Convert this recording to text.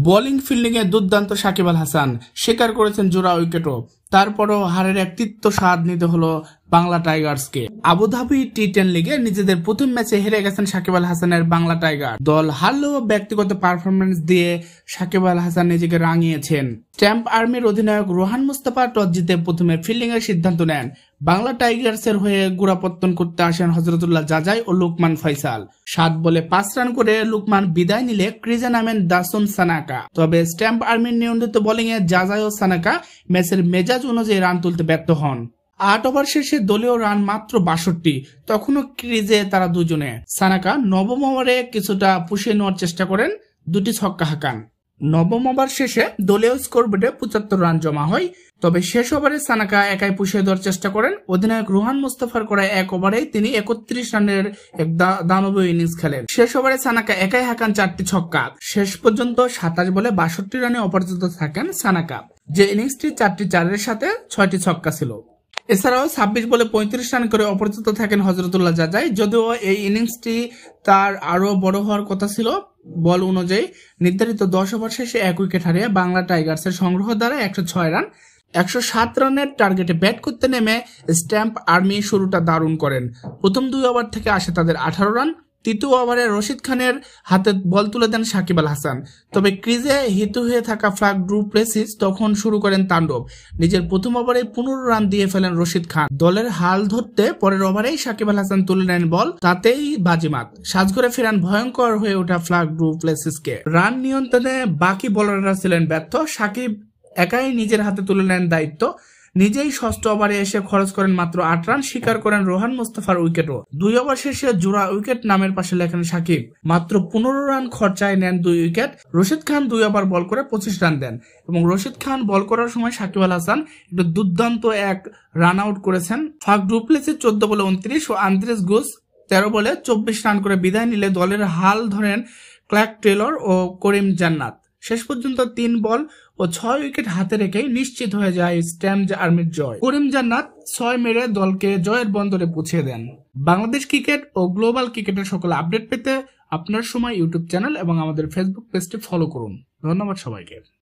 Bowling fielding এ দুর্দান্ত সাকিব আল হাসান, স্বীকার করেছেন জোড়া উইকেটও। তারপরও হারের এক তিক্ত স্বাদ নিতে হলো বাংলা টাইগার্সকে। আবুধাবি টি10 লিগে নিজেদের প্রথম ম্যাচে হেরে গেছেন সাকিব আল হাসানের বাংলা টাইগার। দল হারলেও ব্যক্তিগত পারফরমেন্স দিয়ে সাকিব আল হাসান নিজেকে রাঙিয়েছেন। স্ট্যাম্প আর্মির অধিনায়ক রোহান মুস্তাফা টস জিতে প্রথমে ফিল্ডিং এর সিদ্ধান্ত নেন। বাংলা টাইগার্সের হয়ে গোড়াপত্তন করতে আসেন হযরতুল্লাহ জাজাই ও লুকমান ফয়সাল। 7 বলে 5 রান করে লুকমান বিদায় নিলে ক্রিজে নামেন দাসুন সানাকা। তবে স্ট্যাম্প আর্মির নিয়ন্ত্রিত বোলিং এ জাজাই ও সানাকা ম্যাচের মেজাজ অনুযায়ী রান তুলতে ব্যর্থ হন। 8 ওভার শেষে দলীয় রান মাত্র 62। তখনও ক্রিজে তারা দুজনে। সানাকা নবম ওভারে কিছুটা পুষিয়ে নেওয়ার চেষ্টা করেন, 2টি ছক্কা হাঁকান। নবম ওভার শেষে দলীয় স্কোরবোর্ডে 75 রান জমা হয়। তবে শেষ ওভারে সানাকা একাই পুষিয়ে দেওয়ার চেষ্টা করেন। অধিনায়ক রোহান মুস্তাফার করা এক ওভারেই তিনি 31 রানের এক দানবীয় ইনিংস খেলেন। শেষ ওভারে সানাকা একাই হাঁকান 4টি ছক্কা। শেষ পর্যন্ত 27 বলে 62 রানে অপরাজিত থাকেন সানাকা, যে ইনিংসটি 4টি 4-এর সাথে 6টি ছক্কা ছিল। এছাড়াও 26 বলে 35 রান করে অপরাজিত থাকেন হযরতুল্লাহ জাজাই। যদিও এই ইনিংসটি তার আরো বড় হওয়ার কথা ছিল। বল অনুযায়ী নির্ধারিত 10 ওভার শেষে 1 উইকেট হারিয়ে বাংলা টাইগার্সের সংগ্রহ দ্বারা 106 রান। 107 রানের টার্গেটে ব্যাট করতে নেমে স্ট্যাম্প আর্মি শুরুটা দারুণ করেন। প্রথম 2 ওভার থেকে আসে তাদের 18 রান। তৃতীয় ওভারে রশিদ খানের হাতে বল তুলে দেন সাকিব আল হাসান। তবে ক্রিজে হিট হয়ে থাকা ফ্লাক ডু প্লেসিস তখন শুরু করেন তাণ্ডব। নিজের প্রথম ওভারে 15 রান দিয়ে ফেলেন রশিদ খান। দলের হাল ধরতে পরের ওভারেই সাকিব আল হাসান তুলে নেন বল, তাতেই বাজিমাত। সাজঘরে ফেরান ভয়ঙ্কর হয়ে ওঠা ফ্লাক ডু প্লেসিসকে। রান নিয়ন্ত্রণে বাকি বোলাররা ছিলেন ব্যর্থ। সাকিব একাই নিজের হাতে তুলে নেন দায়িত্ব। নিজেই 6ষ্ঠ ওভারে এসে খরচ করেন মাত্র 8 রান, স্বীকার করেন রোহান মুস্তাফার উইকেটও। 2 ওভার শেষে জোড়া উইকেট নামের পাশে লেখেন সাকিব। মাত্র 15 রান খরচায় নেন 2 উইকেট। রশিদ খান 2 ওভার বল করে 25 রান দেন এবং রশিদ খান বল করার সময় সাকিব আল হাসান একটু দুর্দান্ত এক রান আউট করেছেন। ফাক ডুপ্লেসি 14 বলে 29 ও আন্দ্রেস গুস 13 বলে 24 রান করে বিদায় নিলে দলের হাল ধরেন ক্লার্ক টেলর ও করিম জান্নাত। শেষ পর্যন্ত 3 বল ও 6 উইকেট হাতে রেখেই নিশ্চিত হয়ে যায় স্ট্যাম্প আর্মির জয়। করিম জান্নাত 6 মেরে দলকে জয়ের বন্দরে পৌঁছে দেন। বাংলাদেশ ক্রিকেট ও গ্লোবাল ক্রিকেটের সকল আপডেট পেতে আপনার সময় ইউটিউব চ্যানেল এবং আমাদের ফেসবুক পেজটি ফলো করুন। ধন্যবাদ সবাইকে।